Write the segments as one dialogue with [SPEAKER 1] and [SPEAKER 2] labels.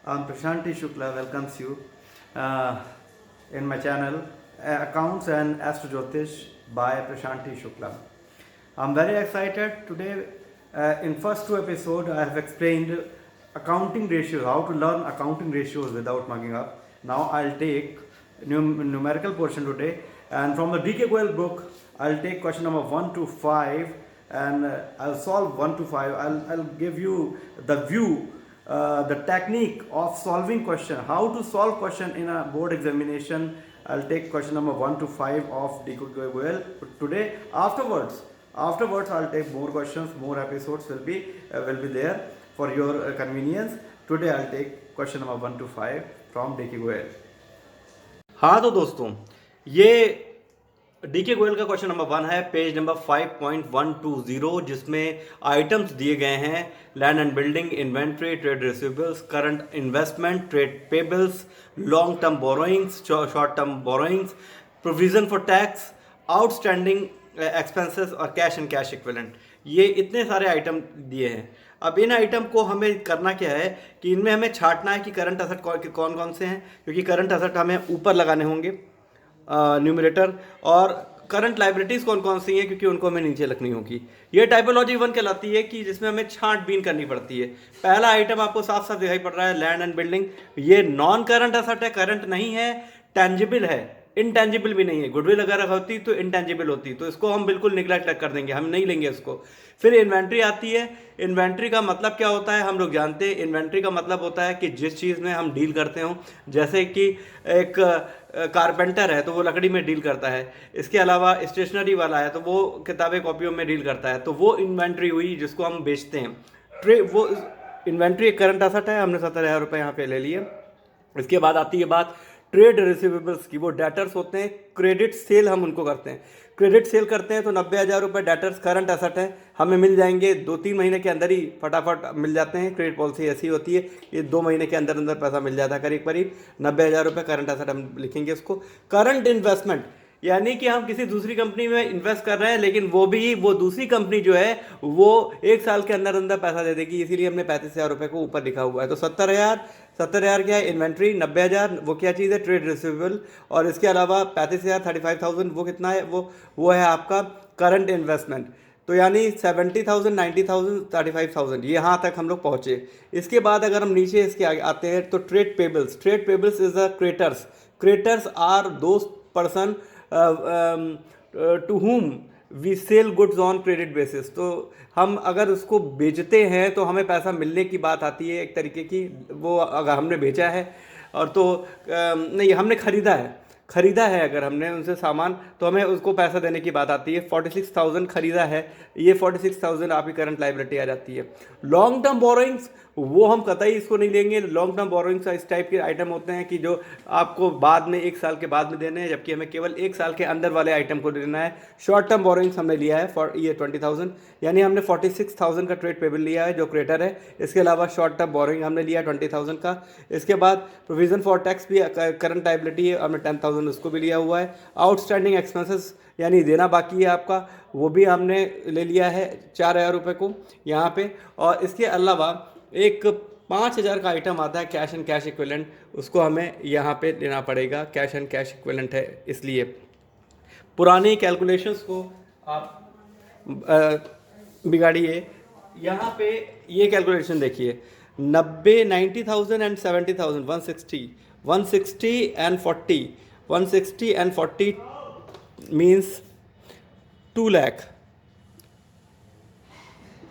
[SPEAKER 1] Prashanti Shukla welcomes you uh, in my channel Accounts and Astro Jyotish by Prashanti Shukla. I'm very excited today. In first two episodes, I have explained accounting ratios, how to learn accounting ratios without mugging up. Now I'll take numerical portion today, and from the DK Goel book, I'll take question number 1 to 5, and I'll solve 1 to 5. I'll give you the view, the technique of solving question, how to solve question in a board examination. I'll take question number 1 to 5 of DK Goel today. Afterwards, I'll take more questions, more episodes will be there for your convenience. Today, I'll take question number 1 to 5 from DK Goel. हाँ तो दोस्तों, ये DK Goyal का question number 1 है, page number 5.120, जिसमें items दिए गए हैं: land and building, inventory, trade receivables, current investment, trade payables, long term borrowings, short term borrowings, provision for tax, outstanding expenses और कैश एंड कैश इक्विवेलेंट। ये इतने सारे आइटम दिए हैं। अब इन आइटम को हमें करना क्या है कि इनमें हमें छांटना है कि करंट असेट कौन कौन से हैं, क्योंकि करंट असेट हमें ऊपर लगाने होंगे न्यूमरेटर, और करंट लाइबिलिटीज़ कौन कौन सी हैं क्योंकि उनको हमें नीचे रखनी होगी। ये टाइपोलॉजी 1 कहलाती है कि जिसमें हमें छांटबीन करनी पड़ती है। पहला आइटम आपको साफ साफ दिखाई पड़ रहा है, लैंड एंड बिल्डिंग। ये नॉन करंट असेट है, करंट नहीं है, टेंजिबल है, इंटेंजिबल भी नहीं है। गुडविल अगर होती तो इंटेंजिबल होती, तो इसको हम बिल्कुल निगलेक्ट कर देंगे, हम नहीं लेंगे इसको। फिर इन्वेंट्री आती है। इन्वेंट्री का मतलब क्या होता है हम लोग जानते हैं। इन्वेंट्री का मतलब होता है कि जिस चीज़ में हम डील करते हो, जैसे कि एक कारपेंटर है तो वो लकड़ी में डील करता है, इसके अलावा स्टेशनरी वाला है तो वो किताबें कॉपियों में डील करता है, तो वो इन्वेंट्री हुई जिसको हम बेचते हैं। वो इन्वेंट्री एक करंट असेट है, हमने 70,000 रुपये यहाँ पे ले लिए। इसके बाद आती है बात ट्रेड रिसीवेबल्स की। वो डेटर्स होते हैं, क्रेडिट सेल हम उनको करते हैं। क्रेडिट सेल करते हैं तो 90,000 रुपये डेटर्स करंट असेट है, हमें मिल जाएंगे 2-3 महीने के अंदर ही, फटाफट मिल जाते हैं। क्रेडिट पॉलिसी ऐसी होती है, ये 2 महीने के अंदर अंदर पैसा मिल जाता है करीब करीब। 90,000 रुपये करंट असेट हम लिखेंगे इसको। करंट इन्वेस्टमेंट यानी कि हम किसी दूसरी कंपनी में इन्वेस्ट कर रहे हैं, लेकिन वो दूसरी कंपनी जो है वो 1 साल के अंदर अंदर पैसा दे देगी, इसीलिए हमने 35,000 रुपये को ऊपर लिखा हुआ है। तो 70,000 क्या है इन्वेंट्री, 90,000 वो क्या चीज़ है ट्रेड रिसीवेबल, और इसके अलावा 35,000 35,000 वो कितना है, वो है आपका करंट इन्वेस्टमेंट। तो यानी 70,000 90,000 35,000 यहाँ तक हम लोग पहुँचे। इसके बाद अगर हम नीचे इसके आगे आते हैं तो trade payables. Trade payables is the creditors are those person to whom we sell goods on credit basis. तो हम अगर उसको बेचते हैं तो हमें पैसा मिलने की बात आती है एक तरीके की। वो अगर हमने बेचा है और तो नहीं, हमने खरीदा है अगर हमने उनसे सामान, तो हमें उसको पैसा देने की बात आती है। 46,000 खरीदा है, ये 46,000 आपकी करंट लाइबिलिटी आ जाती है। लॉन्ग टर्म बोरोइंग्स वो हम कतई इसको नहीं लेंगे। लॉन्ग टर्म बोरोइंग्स इस टाइप के आइटम होते हैं कि जो आपको बाद में 1 साल के बाद में देने हैं, जबकि हमें केवल 1 साल के अंदर वाले आइटम को देना है। शॉर्ट टर्म बोरोइंग्स हमने लिया है फॉर ये 20,000, यानी हमने 46,000 का ट्रेड पेबल लिया है जो क्रेटर है। इसके अलावा शॉर्ट टर्म बोरोइंग हमने लिया 20,000 का। इसके बाद प्रोविजन फॉर टैक्स भी करंट लाइबिलिटी है, हमने 10,000 उसको भी लिया हुआ है। आउटस्टैंडिंग एक्सपेंसेस यानी देना बाकी है आपका, वो भी हमने ले लिया है 4,000 रुपये को यहाँ पे। और इसके अलावा एक 5,000 का आइटम आता है कैश एंड कैश इक्विवेलेंट, उसको हमें यहाँ पे लेना पड़ेगा। कैश एंड कैश इक्विवेलेंट है, इसलिए पुरानी कैलकुलेशंस को आप बिगाड़िए। यहाँ पे ये कैलकुलेशन देखिए, 90,000 एंड 70,000 160 एंड 40 मीन्स 2 लाख।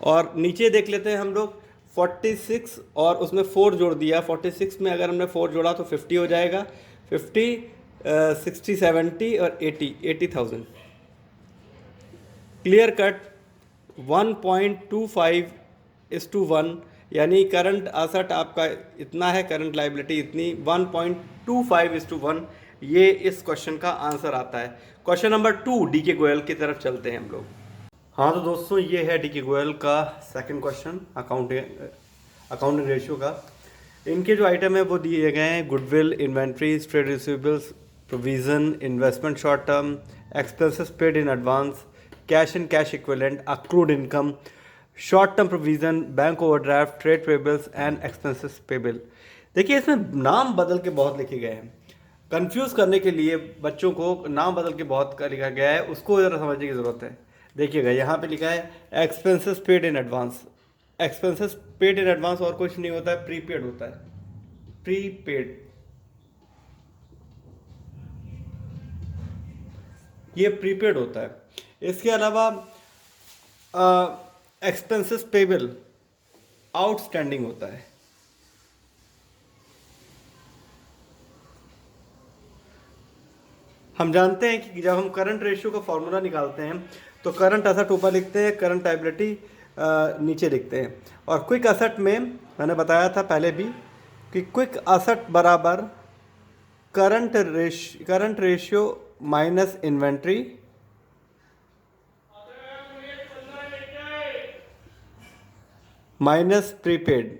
[SPEAKER 1] और नीचे देख लेते हैं हम लोग 46 और उसमें 4 जोड़ दिया। 46 में अगर हमने 4 जोड़ा तो 50 हो जाएगा। 50 60 70 और 80,000। क्लियर कट 1.25:1, यानी करंट असेट आपका इतना है, करंट लाइबिलिटी इतनी, 1.25:1। ये इस क्वेश्चन का आंसर आता है। क्वेश्चन नंबर 2 डीके गोयल की तरफ चलते हैं हम लोग। हाँ तो दोस्तों, ये है डीके गोयल का सेकंड क्वेश्चन अकाउंटिंग रेशियो का। इनके जो आइटम है वो दिए गए हैं: goodwill, inventories, trade receivables, provision, investment short term, expenses paid in advance, cash and cash equivalent, accrued income, short term provision, bank overdraft, trade payables and expenses payable. देखिए इसमें नाम बदल के बहुत लिखे गए हैं, कंफ्यूज करने के लिए बच्चों को नाम बदल के बहुत का लिखा गया है, उसको ज़रा समझने की ज़रूरत है। देखिएगा यहाँ पे लिखा है expenses paid in advance. Expenses paid in advance और कुछ नहीं होता है, प्रीपेड होता है, प्रीपेड। ये प्रीपेड होता है। इसके अलावा एक्सपेंसेस पेबल आउटस्टैंडिंग होता है। हम जानते हैं कि जब हम करंट रेशियो का फॉर्मूला निकालते हैं तो करंट असेट ऊपर लिखते हैं, करंट लायबिलिटी नीचे लिखते हैं। और क्विक असेट में मैंने बताया था पहले भी कि क्विक असेट बराबर current ratio minus inventory minus prepaid.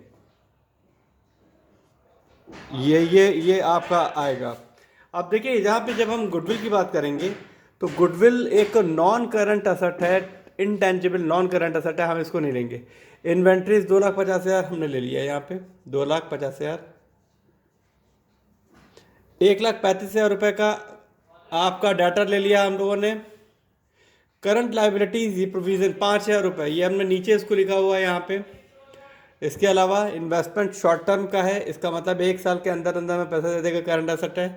[SPEAKER 1] ये आपका आएगा। अब देखिए यहाँ पे जब हम गुडविल की बात करेंगे तो गुडविल एक नॉन करंट असेट है, इनटेंजिबल नॉन करंट असेट है, हम इसको नहीं लेंगे। इन्वेंट्रीज 2,50,000 हमने ले लिया यहाँ पे, 2,50,000। 1,35,000 रुपये का आपका डाटा ले लिया हम लोगों ने। करंट लाइबिलिटीज ये प्रोविजन 5,000 रुपये, ये हमने नीचे इसको लिखा हुआ है यहाँ पे। इसके अलावा इन्वेस्टमेंट शॉर्ट टर्म का है, इसका मतलब 1 साल के अंदर अंदर में पैसा दे देगा, करंट असेट है,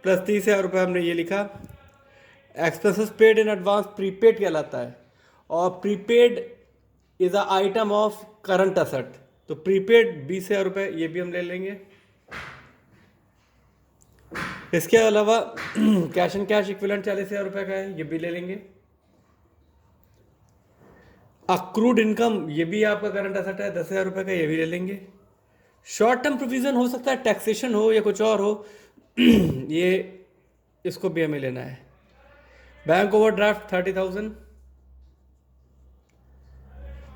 [SPEAKER 1] प्लस 30,000 रुपये हमने ये लिखा। Expenses paid in advance prepaid कहलाता है, और prepaid is a item of current asset, तो प्रीपेड 20,000 रुपये ये भी हम ले लेंगे। इसके अलावा कैश एंड कैश इक्विवेलेंट 40,000 रुपये का है, ये भी ले लेंगे। अक्रूड इनकम ये भी आपका करंट असेट है, 10,000 रुपये का, ये भी ले लेंगे। शॉर्ट टर्म प्रोविजन हो सकता है टैक्सेशन हो या कुछ और हो ये इसको भी हमें लेना है। Bank overdraft 30,000।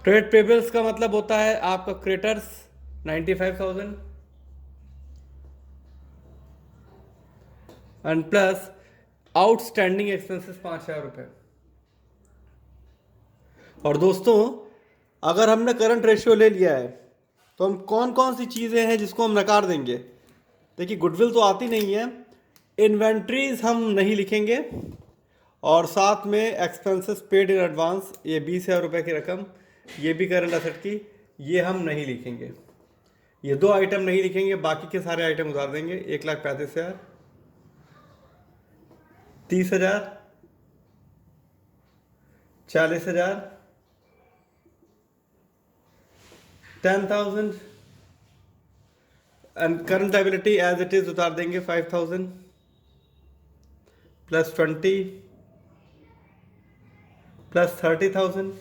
[SPEAKER 1] ट्रेड पेबल्स का मतलब होता है आपका creditors 95,000 and plus outstanding expenses 5,000 रुपये। और दोस्तों अगर हमने करंट रेशियो ले लिया है तो हम कौन कौन सी चीज़ें हैं जिसको हम नकार देंगे। देखिए गुडविल तो आती नहीं है, इन्वेंट्रीज हम नहीं लिखेंगे, और साथ में एक्सपेंसेस पेड इन एडवांस ये 20,000 रुपये की रकम, ये भी करंट असेट की, ये हम नहीं लिखेंगे। ये 2 आइटम नहीं लिखेंगे, बाकी के सारे आइटम उतार देंगे। 1,35,000, 30,000, 40,000, 10,000 and current liability as it is उतार देंगे 5,000 plus 20 plus 30,000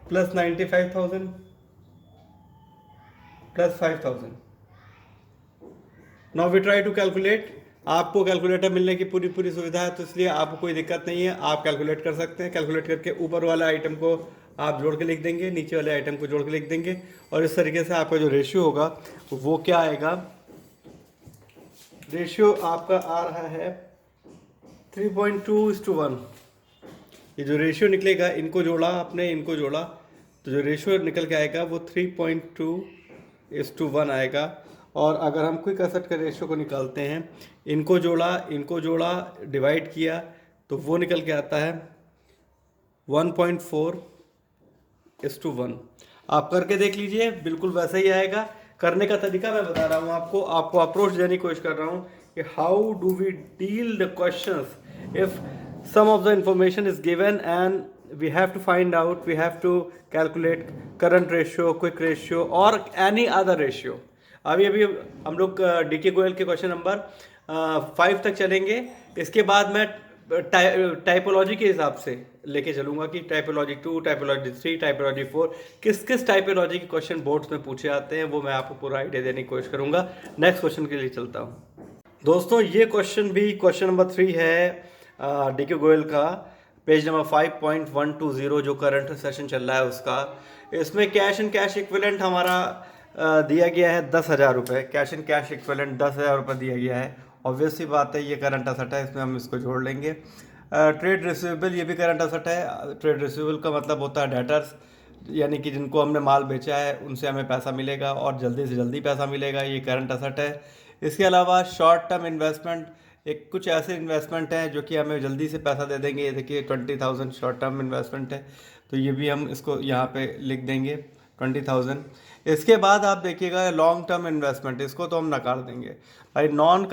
[SPEAKER 1] plus 95,000 plus 5,000। Now we try to calculate. आपको कैलकुलेटर मिलने की पूरी सुविधा है, तो इसलिए आपको कोई दिक्कत नहीं है, आप कैलकुलेट कर सकते हैं। कैलकुलेट करके ऊपर वाले आइटम को आप जोड़ के लिख देंगे, नीचे वाले आइटम को जोड़ के लिख देंगे, और इस तरीके से आपका जो रेशियो होगा वो क्या आएगा। रेशियो आपका आ रहा है 3.2:1। ये जो रेशियो निकलेगा, इनको जोड़ा आपने, इनको जोड़ा, तो जो रेशियो निकल के आएगा वो 3.2:1 आएगा। और अगर हम क्विक एसेट के रेशियो को निकालते हैं, इनको जोड़ा डिवाइड किया, तो वो निकल के आता है 1.4:1। आप करके देख लीजिए, बिल्कुल वैसा ही आएगा। करने का तरीका मैं बता रहा हूँ आपको अप्रोच देने की कोशिश कर रहा हूँ कि how do we deal the questions if some of the information is given and we have to find out, we have to calculate current ratio, quick ratio और एनी अदर रेशियो। अभी हम लोग डीके गोयल के question number 5 तक चलेंगे। इसके बाद मैं टाइपोलॉजी के हिसाब से लेके चलूंगा कि टाइपोलॉजी 2, टाइपोलॉजी 3, टाइपोलॉजी 4 किस टाइपोलॉजी के क्वेश्चन बोर्ड्स में पूछे आते हैं, वो मैं आपको पूरा आइडिया देने की कोशिश करूंगा। नेक्स्ट क्वेश्चन के लिए चलता हूं। दोस्तों ये क्वेश्चन भी क्वेश्चन नंबर 3 है डीके गोयल का, पेज नंबर 5.120 जो करंट सेशन चल रहा है उसका। इसमें कैश एंड कैश इक्विवेलेंट हमारा दिया गया है 10,000 रुपये। कैश एंड कैश इक्विवेलेंट 10,000 रुपये दिया गया है। ऑब्वियस सी बात है, ये करंट असेट है, इसमें हम इसको जोड़ लेंगे। ट्रेड रिसीवेबल ये भी करंट असेट है। ट्रेड रिसीवेबल का मतलब होता है डेटर्स। यानी कि जिनको हमने माल बेचा है उनसे हमें पैसा मिलेगा और जल्दी से जल्दी पैसा मिलेगा, ये करंट असेट है। इसके अलावा शॉर्ट टर्म इन्वेस्टमेंट, एक कुछ ऐसे इन्वेस्टमेंट हैं जो कि हमें जल्दी से पैसा दे देंगे। ये देखिए 20,000 शॉर्ट टर्म इन्वेस्टमेंट है, तो ये भी हम इसको यहाँ पे लिख देंगे 20,000। इसके बाद आप देखिएगा लॉन्ग टर्म इन्वेस्टमेंट, इसको तो हम नकार देंगे भाई। Non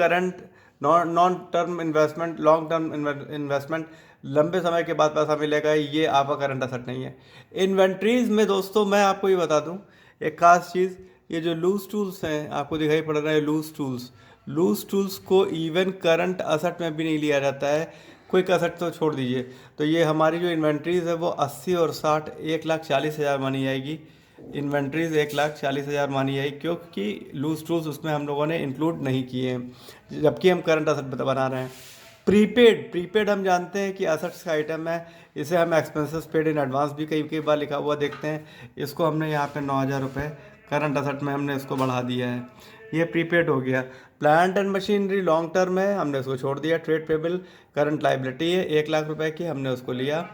[SPEAKER 1] term investment, long term investment, लंबे समय के बाद पैसा मिलेगा, ये आपका करंट असेट नहीं है। इन्वेंट्रीज में दोस्तों मैं आपको ये बता दूं एक खास चीज़, ये जो लूज टूल्स हैं आपको दिखाई पड़ रहा है, लूज टूल्स को इवन करंट असेट में भी नहीं लिया जाता है, क्विक असेट तो छोड़ दीजिए। तो ये हमारी जो इन्वेंट्रीज है वो 80 और 60 1,40,000 मानी जाएगी। इन्वेंट्रीज 1,40,000 मानी जाएगी, क्योंकि लूज टूल्स उसमें हम लोगों ने इंक्लूड नहीं किए हैं, जबकि हम करंट असेट बना रहे हैं। प्रीपेड हम जानते हैं कि असेट्स का आइटम है, इसे हम एक्सपेंसेस पेड इन एडवांस भी कई कई बार लिखा हुआ देखते हैं। इसको हमने यहाँ पे 9,000 रुपये करंट असेट में हमने इसको बढ़ा दिया है, ये प्रीपेड हो गया। Plant and machinery long term है, हमने उसको छोड़ दिया। ट्रेड पेबल करंट लाइबिलिटी है 1,00,000 रुपये की, हमने उसको लिया।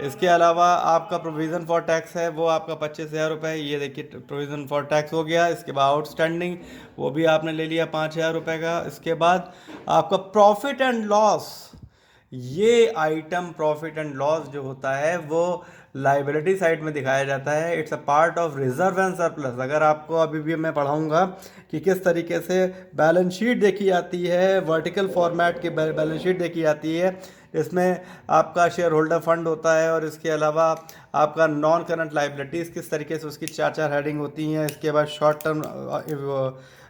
[SPEAKER 1] इसके अलावा आपका प्रोविज़न फॉर टैक्स है वो आपका 25,000 रुपये, ये देखिए प्रोविज़न फॉर टैक्स हो गया। इसके बाद आउटस्टैंडिंग वो भी आपने ले लिया 5,000 रुपये का। इसके बाद आपका प्रॉफिट एंड लॉस, ये आइटम प्रॉफिट एंड लॉस जो होता है वो लाइबिलिटी साइड में दिखाया जाता है। It's a part of reserve and surplus. अगर आपको अभी भी मैं पढ़ाऊंगा कि किस तरीके से बैलेंस शीट देखी जाती है, वर्टिकल फॉर्मेट की बैलेंस शीट देखी जाती है, इसमें आपका शेयर होल्डर फंड होता है और इसके अलावा आपका नॉन करंट लाइबिलिटीज़ किस तरीके से उसकी 4 हेडिंग होती हैं। इसके बाद शॉर्ट टर्म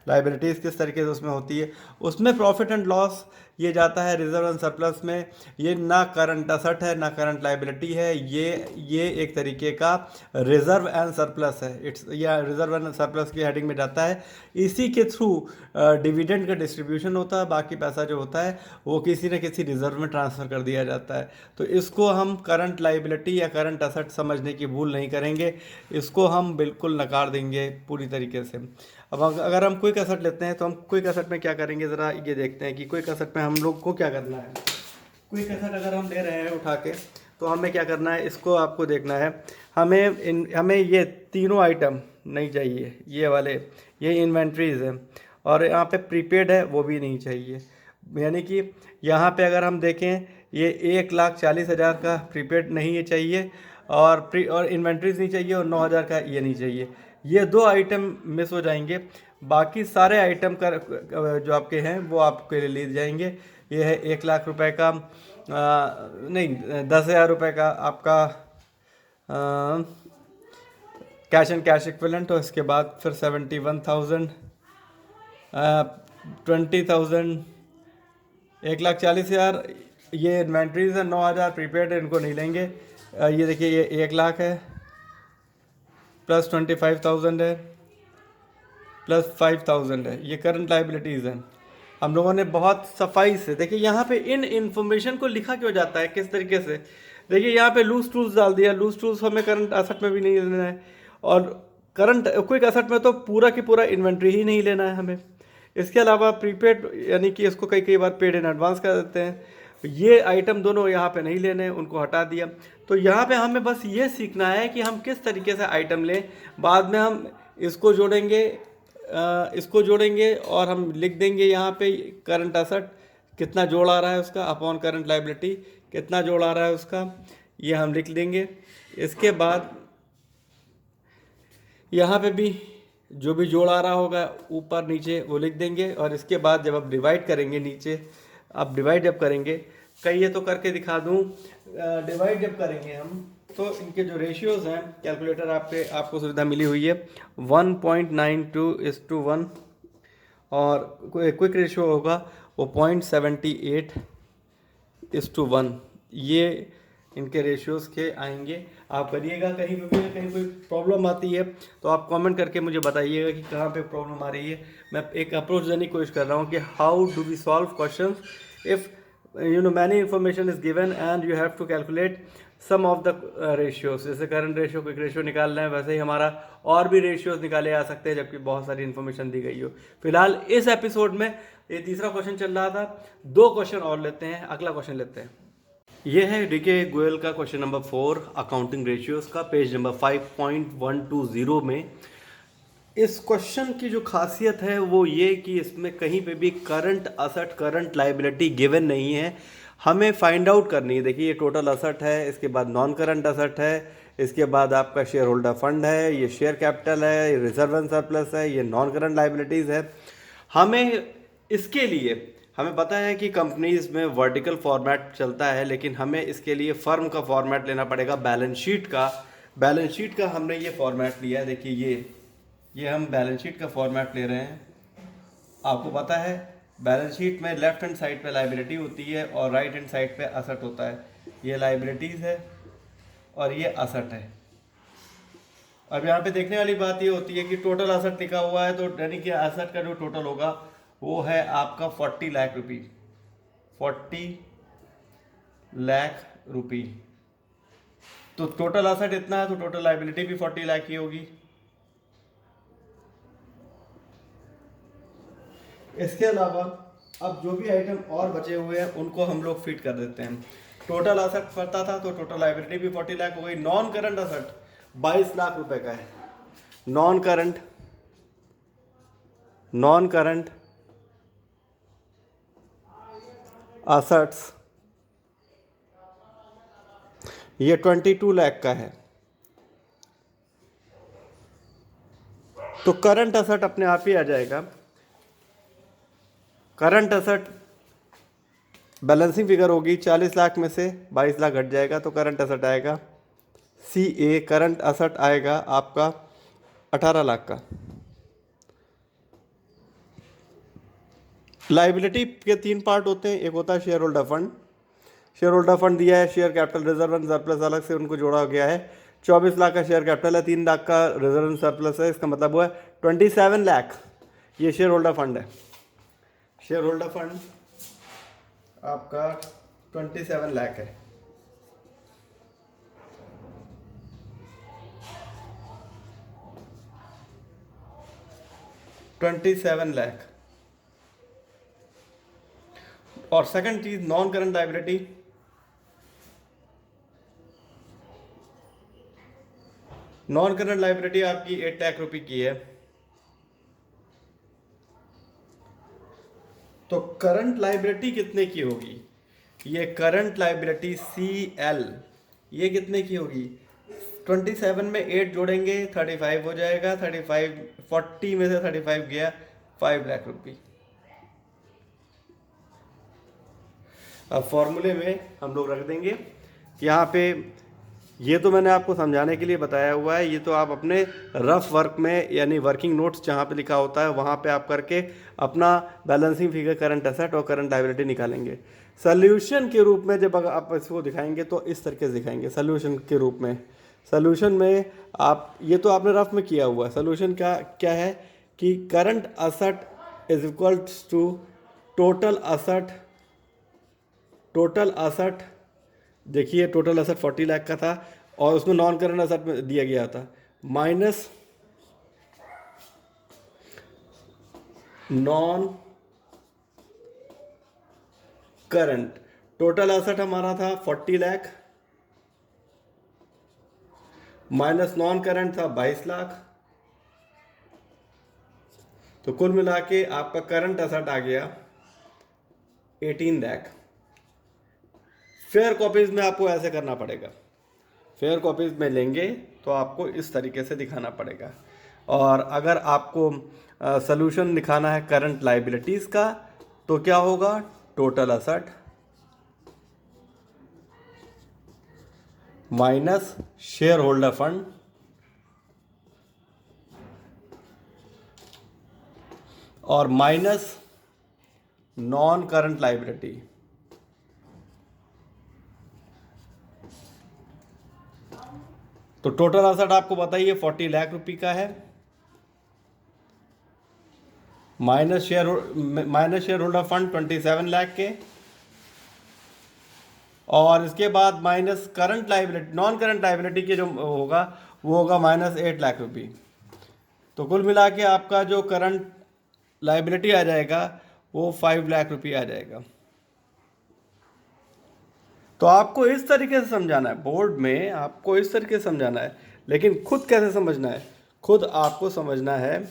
[SPEAKER 1] लाइबिलिटीज़ किस तरीके से उसमें होती है, उसमें प्रॉफिट एंड लॉस ये जाता है रिजर्व एंड सरप्लस में। ये ना करंट असेट है ना करंट लाइबिलिटी है, ये एक तरीके का रिजर्व एंड सरप्लस है। इट्स या रिजर्व एंड सरप्लस की हेडिंग में जाता है। इसी के थ्रू डिविडेंड का डिस्ट्रीब्यूशन होता है, बाकी पैसा जो होता है वो किसी न किसी रिजर्व में ट्रांसफ़र कर दिया जाता है। तो इसको हम करंट लाइबिलिटी या करंट असेट समझने की भूल नहीं करेंगे, इसको हम बिल्कुल नकार देंगे पूरी तरीके से। अब अगर हम क्विक असेट लेते हैं तो हम क्विक असेट में क्या करेंगे, ज़रा ये देखते हैं कि क्विक असेट में हम लोग को क्या करना है। क्विक असेट अगर हम ले रहे हैं उठा के, तो हमें क्या करना है, इसको आपको देखना है। हमें ये तीनों आइटम नहीं चाहिए, ये वाले, ये इन्वेंट्रीज़ है और यहाँ पे प्रीपेड है वो भी नहीं चाहिए। यानी कि यहाँ पे अगर हम देखें ये 1,40,000 का प्रीपेड नहीं है चाहिए और इन्वेंट्रीज नहीं चाहिए और 9,000 का ये नहीं चाहिए। ये 2 आइटम मिस हो जाएंगे, बाकी सारे आइटम का जो आपके हैं वो आपके लिए ले जाएंगे। ये है 1,00,000 रुपये का, नहीं 10,000 रुपये का आपका कैश एंड कैश इक्विवेलेंट, और इसके बाद फिर 71,000, 20,000, 1,40,000 ये इन्वेंट्रीज है। 9,000 प्रीपेड, इनको नहीं लेंगे। ये देखिए ये 1,00,000 है प्लस 25,000 है प्लस 5,000 है, ये करंट लाइबिलिटीज़ हैं। हम लोगों ने बहुत सफाई से देखिए यहाँ पे इन इन्फॉर्मेशन को लिखा क्यों जाता है, किस तरीके से। देखिए यहाँ पे लूज टूल्स डाल दिया, लूज टूल्स हमें करंट असेट में भी नहीं लेना है और करंट क्विक असेट में तो पूरा की पूरा इन्वेंट्री ही नहीं लेना है हमें। इसके अलावा प्रीपेड यानी कि इसको कई बार पेड इन एडवांस कर देते हैं, ये आइटम दोनों यहाँ पे नहीं लेने, उनको हटा दिया। तो यहाँ पे हमें बस ये सीखना है कि हम किस तरीके से आइटम लें। बाद में हम इसको जोड़ेंगे और हम लिख देंगे यहाँ पे करंट असेट कितना जोड़ आ रहा है उसका अपॉन करंट लाइबिलिटी कितना जोड़ आ रहा है उसका, ये हम लिख देंगे। इसके बाद यहाँ पे भी जो भी जोड़ आ रहा होगा ऊपर नीचे वो लिख देंगे। और इसके बाद जब आप डिवाइड करेंगे, नीचे आप डिवाइड जब करेंगे, कहिए तो करके दिखा दूँ, डिवाइड जब करेंगे हम तो इनके जो रेशियोज़ हैं, कैलकुलेटर आपको सुविधा मिली हुई है 1.92:1 और क्विक रेशियो होगा वो 0.78:1। ये इनके रेशियोज़ के आएंगे। आप करिएगा, कहीं पे भी कहीं कोई प्रॉब्लम आती है तो आप कमेंट करके मुझे बताइएगा कि कहाँ पे प्रॉब्लम आ रही है। मैं एक अप्रोच देने की कोशिश कर रहा हूँ कि how do we solve questions if many information is given and you have to calculate some of the ratios. जैसे करंट रेशियो, क्विक रेशियो निकालना है, वैसे ही हमारा और भी रेशियोज निकाले जा सकते हैं जबकि बहुत सारी इन्फॉर्मेशन दी गई हो। फिलहाल इस एपिसोड में ये तीसरा क्वेश्चन चल रहा था, 2 क्वेश्चन और लेते हैं, अगला क्वेश्चन लेते हैं। ये है डीके गोयल का क्वेश्चन नंबर 4 अकाउंटिंग रेशियोज का, पेज नंबर 5.120 में। इस क्वेश्चन की जो खासियत है वो ये कि इसमें कहीं पे भी current asset current liability given नहीं है, हमें फाइंड आउट करनी है। देखिए ये टोटल असेट है, इसके बाद नॉन करंट असेट है, इसके बाद आपका शेयर होल्डर फंड है, ये शेयर कैपिटल है, ये रिजर्व एंड सरप्लस है, ये नॉन करंट लाइबिलिटीज़ है। हमें इसके लिए हमें पता है कि कंपनीज में वर्टिकल फॉर्मेट चलता है, लेकिन हमें इसके लिए फर्म का फॉर्मेट लेना पड़ेगा, बैलेंस शीट का। बैलेंस शीट का हमने ये फॉर्मेट लिया है। देखिए ये हम बैलेंस शीट का फॉर्मेट ले रहे हैं। आपको पता है बैलेंस शीट में लेफ्ट हैंड साइड पे लाइबिलिटी होती है और राइट हैंड साइड पे असेट होता है। ये लाइबिलिटीज़ है और ये असेट है। अब यहाँ पे देखने वाली बात ये होती है कि टोटल असेट लिखा हुआ है, तो यानी कि असेट का जो टोटल होगा वो है आपका 40 लाख रुपी, 40 लाख रुपी। तो टोटल असेट इतना है, तो टोटल लाइबिलिटी भी 40 लाख की होगी। इसके अलावा अब जो भी आइटम और बचे हुए हैं उनको हम लोग फिट कर देते हैं। टोटल असेट पता था तो टोटल लाइबिलिटी भी 40 लाख हो गई। नॉन करंट असेट 22 लाख रुपए का है। नॉन करंट असेट्स ये 22 लाख का है। तो करंट असेट अपने आप ही आ जाएगा। करंट असेट बैलेंसिंग फिगर होगी, 40 लाख में से 22 लाख घट जाएगा तो करंट असेट आएगा CA। करंट असेट आएगा आपका 18 लाख का। लाइबिलिटी के 3 पार्ट होते हैं। एक होता है share holder fund. Share holder fund दिया है, share capital reserve and surplus अलग से उनको जोड़ा गया है। 24 लाख का शेयर कैपिटल है, 3 लाख का रिजर्व एंड सरप्लस है। इसका मतलब हुआ 27 लाख ये शेयर होल्डर फंड है। शेयर होल्डर फंड आपका 27 लाख है। $27 लाख। और सेकंड चीज non current liability. Non current liability आपकी 8 लाख रुपए की है। तो करंट लाइबिलिटी कितने की होगी? ये करंट लाइबिलिटी CL ये कितने की होगी? 27 में 8 जोड़ेंगे 35 हो जाएगा। 35 40 में से 35 गया 5 लाख रुपए। अब फॉर्मूले में हम लोग रख देंगे यहाँ पे। ये तो मैंने आपको समझाने के लिए बताया हुआ है, ये तो आप अपने रफ वर्क में यानी वर्किंग नोट्स जहाँ पे लिखा होता है वहाँ पे आप करके अपना बैलेंसिंग फिगर करंट एसेट और करंट लायबिलिटी निकालेंगे। सोल्यूशन के रूप में जब आप इसको दिखाएंगे तो इस तरीके से दिखाएंगे। सोल्यूशन के रूप में, सोल्यूशन में आप ये तो आपने रफ में किया हुआ है। सोल्यूशन का क्या है कि current asset is equal to total asset. देखिए टोटल असेट 40 लाख का था और उसमें नॉन करंट असेट में दिया गया था minus non current. Total asset हमारा था 40 लाख माइनस नॉन करंट था 22 लाख। तो कुल मिला के आपका करंट असेट आ गया 18 लाख। फेयर कॉपीज में आपको ऐसे करना पड़ेगा। फेयर कॉपीज में लेंगे तो आपको इस तरीके से दिखाना पड़ेगा। और अगर आपको सॉल्यूशन दिखाना है करंट लायबिलिटीज का तो क्या होगा? Total asset minus share holder fund और माइनस नॉन करंट लायबिलिटी। तो टोटल असेट आपको बताइए 40 लाख रुपए का है minus share holder fund 27 lakh के, और इसके बाद minus current liability non current liability के जो होगा वो होगा माइनस 8 लाख रुपए। तो कुल मिला के आपका जो करंट लायबिलिटी आ जाएगा वो 5 लाख रुपए आ जाएगा। तो आपको इस तरीके से समझाना है, बोर्ड में आपको इस तरीके से समझाना है, लेकिन खुद कैसे समझना है? खुद आपको समझना है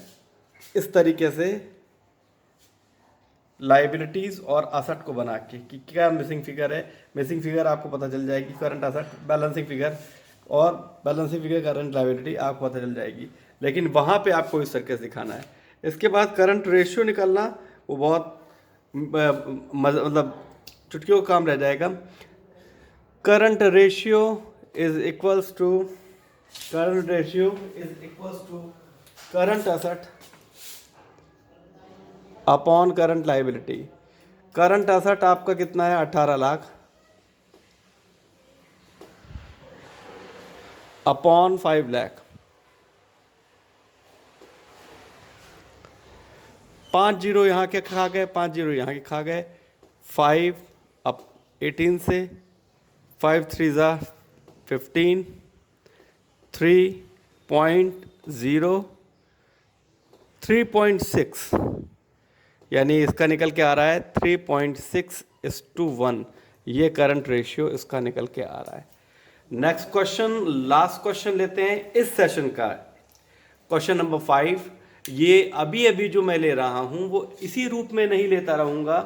[SPEAKER 1] इस तरीके से, लाइबिलिटीज और असेट को बना के कि क्या मिसिंग फिगर है। मिसिंग फिगर आपको पता चल जाएगी, करंट असेट, बैलेंसिंग फिगर, और बैलेंसिंग फिगर करंट लाइबिलिटी आपको पता चल जाएगी, लेकिन वहाँ पे आपको इस तरीके से दिखाना है। इसके बाद करंट रेशियो निकालना वो बहुत मतलब चुटकियों का काम रह जाएगा। Current ratio is equals to current asset upon current liability. Current asset आपका कितना है? 18 लाख अपॉन 5 लाख। 5 जीरो यहाँ के खा गए, 5 जीरो यहाँ के खा गए। 5 अप 18 से 5 3 ज़ा 15, 3.6, यानी इसका निकल के आ रहा है 3.6:1। ये करंट रेशियो इसका निकल के आ रहा है। नेक्स्ट क्वेश्चन, लास्ट क्वेश्चन लेते हैं इस सेशन का, क्वेश्चन नंबर 5। ये अभी अभी जो मैं ले रहा हूं वो इसी रूप में नहीं लेता रहूंगा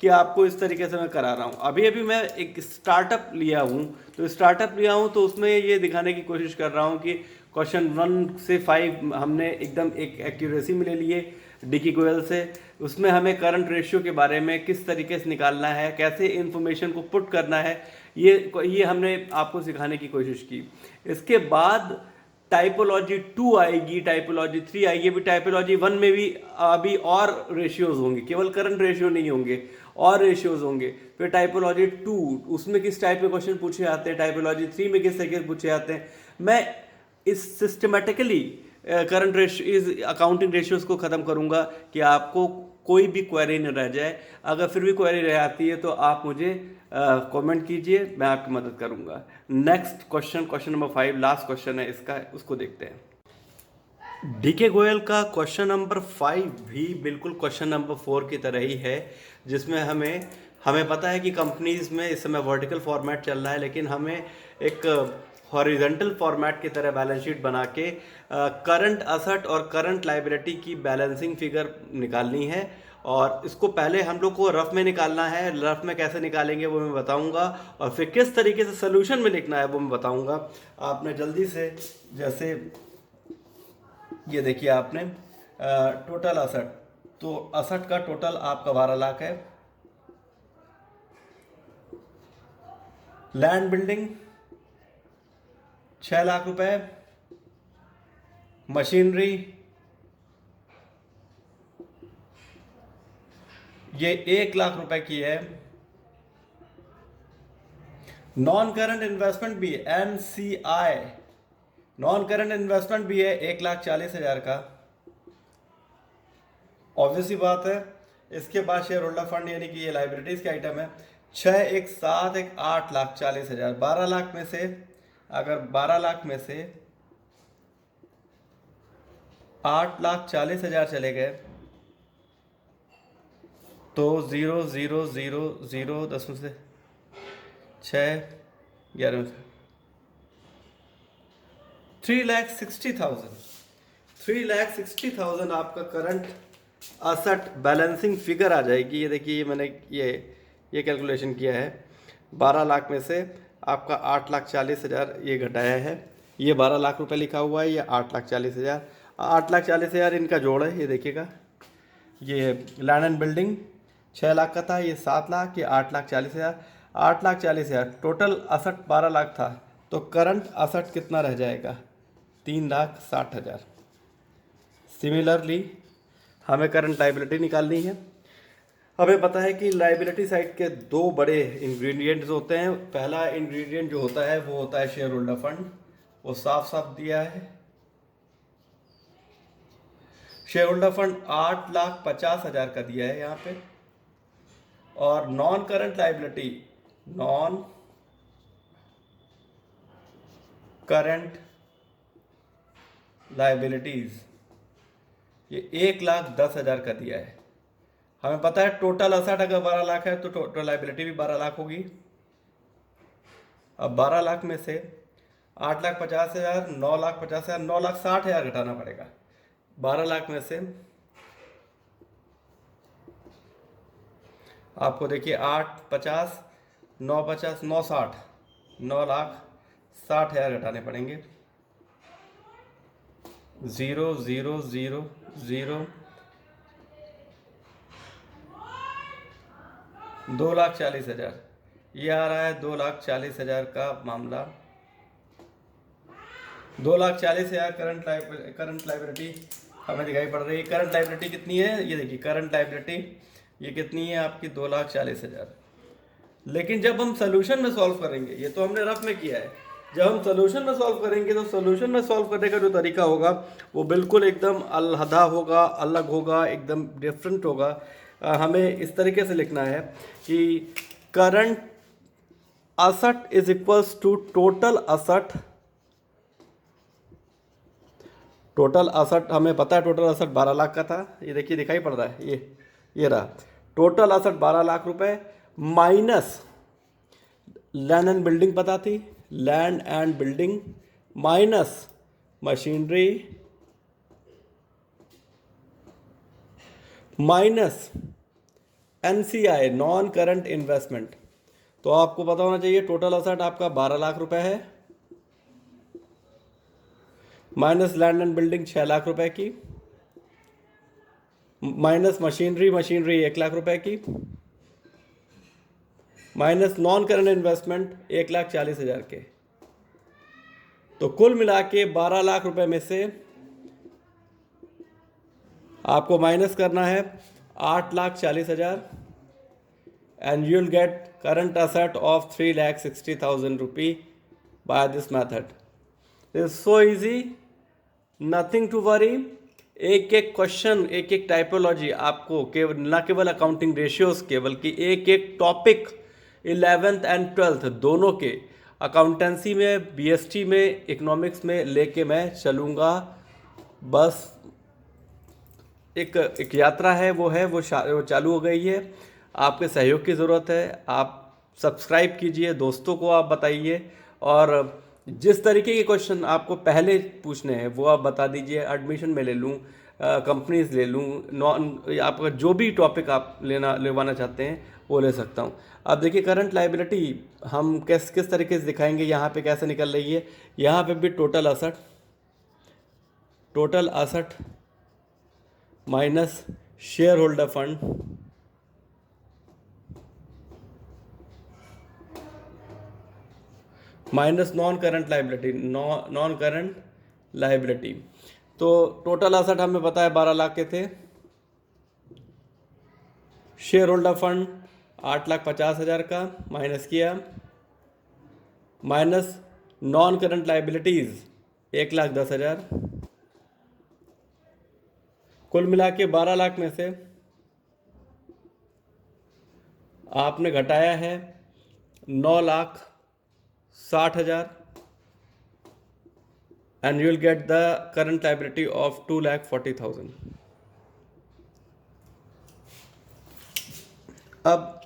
[SPEAKER 1] कि आपको इस तरीके से मैं करा रहा हूं। अभी अभी मैं एक स्टार्टअप लिया हूं, तो स्टार्टअप लिया हूं तो उसमें ये दिखाने की कोशिश कर रहा हूं कि क्वेश्चन 1 से 5 हमने एकदम एक एक्यूरेसी में ले लिए डिकी गोयल से। उसमें हमें करंट रेशियो के बारे में किस तरीके से निकालना है, कैसे इन्फॉर्मेशन को पुट करना है, ये हमने आपको सिखाने की कोशिश की। इसके बाद टाइपोलॉजी 2 आएगी, टाइपोलॉजी 3 आएगी। अभी टाइपोलॉजी 1 में भी अभी और रेशियोज होंगे, केवल करंट रेशियो नहीं होंगे, और रेशियोज होंगे। फिर टाइपोलॉजी 2, उसमें किस टाइप के क्वेश्चन पूछे जाते हैं, टाइपोलॉजी 3 में किस तरीके से पूछे जाते हैं। मैं इस सिस्टमेटिकली करंट रेशियो इस अकाउंटिंग रेशियोज को ख़त्म करूंगा कि आपको कोई भी क्वेरी न रह जाए। अगर फिर भी क्वेरी रह आती है तो आप मुझे कमेंट कीजिए, मैं आपकी मदद करूंगा। Next question, question number 5, last question है इसका, उसको देखते हैं। डीके गोयल का क्वेश्चन नंबर 5 भी बिल्कुल क्वेश्चन नंबर 4 की तरह ही है, जिसमें हमें पता है कि कंपनीज में इस समय वर्टिकल फॉर्मेट चल रहा है, लेकिन हमें एक हॉरिजॉन्टल फॉर्मेट की तरह बैलेंस शीट बना के करंट असेट और करंट लाइबिलिटी की बैलेंसिंग फिगर निकालनी है। और इसको पहले हम लोग को रफ में निकालना है। रफ में कैसे निकालेंगे वो मैं बताऊंगा, और फिर किस तरीके से सोल्यूशन में लिखना है वो मैं बताऊंगा। आपने जल्दी से, जैसे ये देखिए, आपने टोटल असेट, तो असेट का टोटल आपका 12 लाख है। लैंड बिल्डिंग 6 लाख रुपए, मशीनरी ये 1 लाख रुपए की है। नॉन करंट इन्वेस्टमेंट भी है, NCI नॉन करंट इन्वेस्टमेंट भी है 1,40,000 का, ऑब्वियसली बात है। इसके बाद शेयर होल्डर फंड, यानी कि ये लाइबिलिटीज के आइटम है। 6 1 7 1 8,40,000। 12 लाख में से, अगर 12 लाख में से 8,40,000 चले गए तो 0 0 0 0 10 में से 6 11 में से 3,60,000। 3,60,000 आपका करंट असेट बैलेंसिंग फिगर आ जाएगी। ये देखिए, ये मैंने ये कैलकुलेशन किया है। 12 लाख में से आपका 8,40,000 ये घटाया है। ये 12 लाख रुपए लिखा हुआ है, ये 8,40,000। 8,40,000 इनका जोड़ है, ये देखिएगा। ये लैंड एंड बिल्डिंग 6 लाख का था, ये 7 लाख, ये 8,40,000। 8,40,000 टोटल असेट 12 लाख था, तो करंट असेट कितना रह जाएगा? 3,60,000। सिमिलरली हमें करंट लाइबिलिटी निकालनी है। हमें पता है कि लाइबिलिटी साइड के 2 बड़े इंग्रेडिएंट्स होते हैं। पहला इंग्रेडिएंट जो होता है वो होता है शेयर होल्डर फंड, वो साफ साफ दिया है। शेयर होल्डर फंड 8,50,000 का दिया है यहाँ पे। और non current liability, non current liabilities, ये 1,10,000 का दिया है। हमें पता है टोटल असेट अगर 12 लाख है तो टोटल लाइबिलिटी भी 12 लाख होगी। अब 12 लाख में से 8,50,000, 9,50,000, 9,60,000 घटाना पड़ेगा। 12 लाख में से आपको देखिए 8,50, 9,50, 9,60, 9,60,000 घटाने पड़ेंगे। 0 0 0 0, 2,40,000 ये आ रहा है। 2,40,000 का मामला, 2,40,000 करंट लाइबिलिटी हमें दिखाई पड़ रही है। करंट लाइबिलिटी कितनी है, ये देखिए करंट लाइबिलिटी ये कितनी है आपकी, 2,40,000। लेकिन जब हम सोल्यूशन में सॉल्व करेंगे, ये तो हमने रफ में किया है, जब हम सोल्यूशन में सॉल्व करेंगे तो सोल्यूशन में सॉल्व करने का जो तरीका होगा वो बिल्कुल एकदम अलहदा होगा, अलग होगा, एकदम डिफरेंट होगा। हमें इस तरीके से लिखना है कि current asset is equals to total asset. Total asset हमें पता है, टोटल असट 12 लाख का था, ये देखिए दिखाई पड़ रहा है, ये रहा टोटल असट 12 लाख रुपए, माइनस लैंड एंड बिल्डिंग पता थी, land and building, minus machinery, minus NCI non current investment. तो आपको पता होना चाहिए टोटल असट आपका 12 लाख रुपए है, minus land and building 6 lakh रुपए की, माइनस मशीनरी 1 लाख रुपए की, माइनस नॉन करंट इन्वेस्टमेंट 1,40,000 के। तो कुल मिला के 12 लाख रुपए में से आपको माइनस करना है 8,40,000 and you will get current asset of 3,60,000 rupee by this method. Is so easy, nothing to worry. एक एक क्वेश्चन, एक एक टाइपोलॉजी आपको केवल न केवल अकाउंटिंग रेशियोज के, बल्कि एक एक टॉपिक 11th एंड 12th दोनों के, अकाउंटेंसी में, बीएसटी में, इकोनॉमिक्स में लेके मैं चलूँगा। बस एक यात्रा है, वो चालू हो गई है। आपके सहयोग की ज़रूरत है। आप सब्सक्राइब कीजिए, दोस्तों को आप बताइए, और जिस तरीके के क्वेश्चन आपको पहले पूछने हैं वो आप बता दीजिए। एडमिशन में ले लूँ, कंपनीज ले लूँ, नॉन आपका जो भी टॉपिक आप लेवाना चाहते हैं वो ले सकता हूँ। अब देखिए करंट लाइबिलिटी हम किस तरीके से दिखाएंगे, यहाँ पे कैसे निकल रही है। यहाँ पे भी total asset minus share holder fund, minus non current liability. तो टोटल असट हमें पता है 12 लाख के थे, शेयर होल्डर फंड 8,50,000 का माइनस किया, माइनस नॉन करंट लाइबिलिटीज 1,10,000। कुल मिला के 12 लाख में से आपने घटाया है 9,60,000 and you will get the current liability of 2,40,000। अब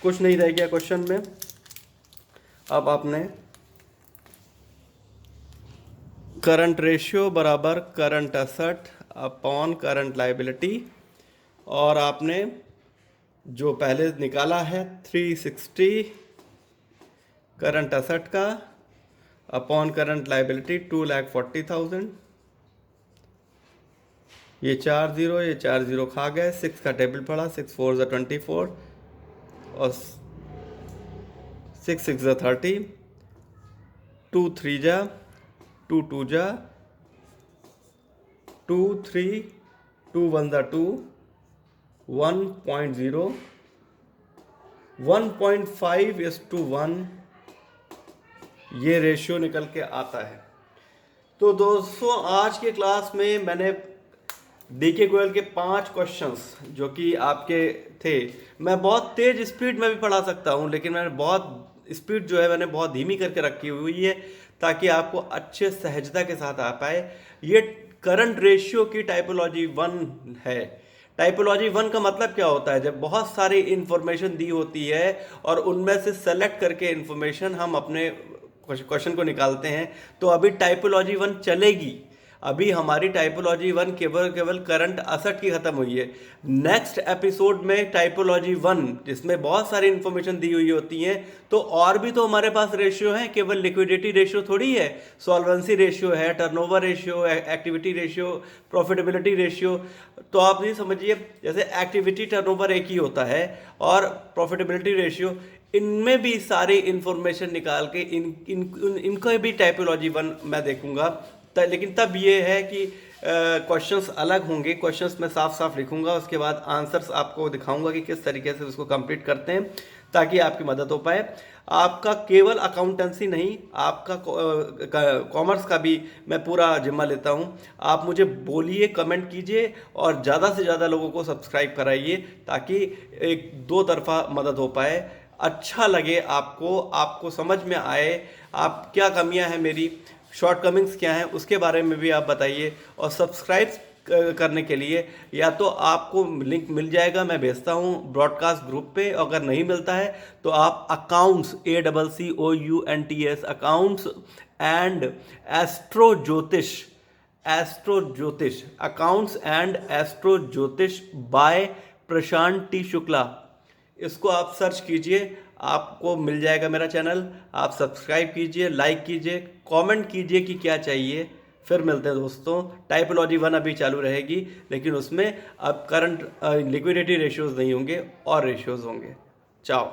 [SPEAKER 1] कुछ नहीं रह गया क्वेश्चन में। अब आपने करंट रेशियो बराबर current asset upon current liability, और आपने जो पहले निकाला है 360 करंट असट का अपॉन करंट लाइबिलिटी 2,40,000। ये 4 जीरो खा गए, 6 का टेबल पड़ा, 6 4 ज़ा 24 और 6 6 ज़ा 30, 2 3 जा 2 2 जा 2 3 2 1 ज़ा 2, 1.0 1.5:1 ये रेशियो निकल के आता है। तो दोस्तों आज के क्लास में मैंने डीके गोयल के 5 क्वेश्चंस जो कि आपके थे, मैं बहुत तेज स्पीड में भी पढ़ा सकता हूं, लेकिन मैंने बहुत स्पीड जो है मैंने बहुत धीमी करके रखी हुई है ताकि आपको अच्छे सहजता के साथ आ पाए। ये करंट रेशियो की टाइपोलॉजी 1 है।
[SPEAKER 2] टाइपोलॉजी 1 का मतलब क्या होता है? जब बहुत सारी इंफॉर्मेशन दी होती है और उनमें से सेलेक्ट करके इंफॉर्मेशन हम अपने क्वेश्चन को निकालते हैं, तो अभी टाइपोलॉजी 1 चलेगी। अभी हमारी टाइपोलॉजी 1 केवल करंट असेट की खत्म हुई है। नेक्स्ट एपिसोड में टाइपोलॉजी 1, जिसमें बहुत सारी इंफॉर्मेशन दी हुई होती है, तो और भी तो हमारे पास रेशियो हैं, केवल लिक्विडिटी रेशियो थोड़ी है। सॉल्वेंसी रेशियो है, turnover ratio, activity ratio, profitability ratio. तो आप ये समझिए, जैसे एक्टिविटी टर्नओवर एक ही होता है और प्रॉफिटेबिलिटी रेशियो, इनमें भी सारी इंफॉर्मेशन निकाल के इनको भी टाइपोलॉजी 1 मैं देखूंगा। लेकिन तब ये है कि क्वेश्चंस अलग होंगे, क्वेश्चंस मैं साफ साफ लिखूंगा, उसके बाद आंसर्स आपको दिखाऊंगा कि किस तरीके से उसको कंप्लीट करते हैं, ताकि आपकी मदद हो पाए। आपका केवल अकाउंटेंसी नहीं, आपका कॉमर्स का भी मैं पूरा जिम्मा लेता हूं। आप मुझे बोलिए, कमेंट कीजिए और ज़्यादा से ज़्यादा लोगों को सब्सक्राइब कराइए, ताकि एक दो तरफा मदद हो पाए, अच्छा लगे आपको समझ में आए आप क्या कमियां हैं मेरी, शॉर्टकमिंग्स क्या हैं, उसके बारे में भी आप बताइए। और सब्सक्राइब करने के लिए या तो आपको लिंक मिल जाएगा, मैं भेजता हूँ ब्रॉडकास्ट ग्रुप पे, अगर नहीं मिलता है तो आप accounts ACCOUNTS accounts and astro ज्योतिष अकाउंट्स एंड एस्ट्रो ज्योतिष बाय प्रशांत टी शुक्ला, इसको आप सर्च कीजिए, आपको मिल जाएगा मेरा चैनल। आप सब्सक्राइब कीजिए, लाइक कीजिए, कमेंट कीजिए कि क्या चाहिए। फिर मिलते हैं दोस्तों। टाइपोलॉजी 1 अभी चालू रहेगी, लेकिन उसमें अब करंट लिक्विडिटी रेशियोज नहीं होंगे और रेशियोज होंगे। चाओ।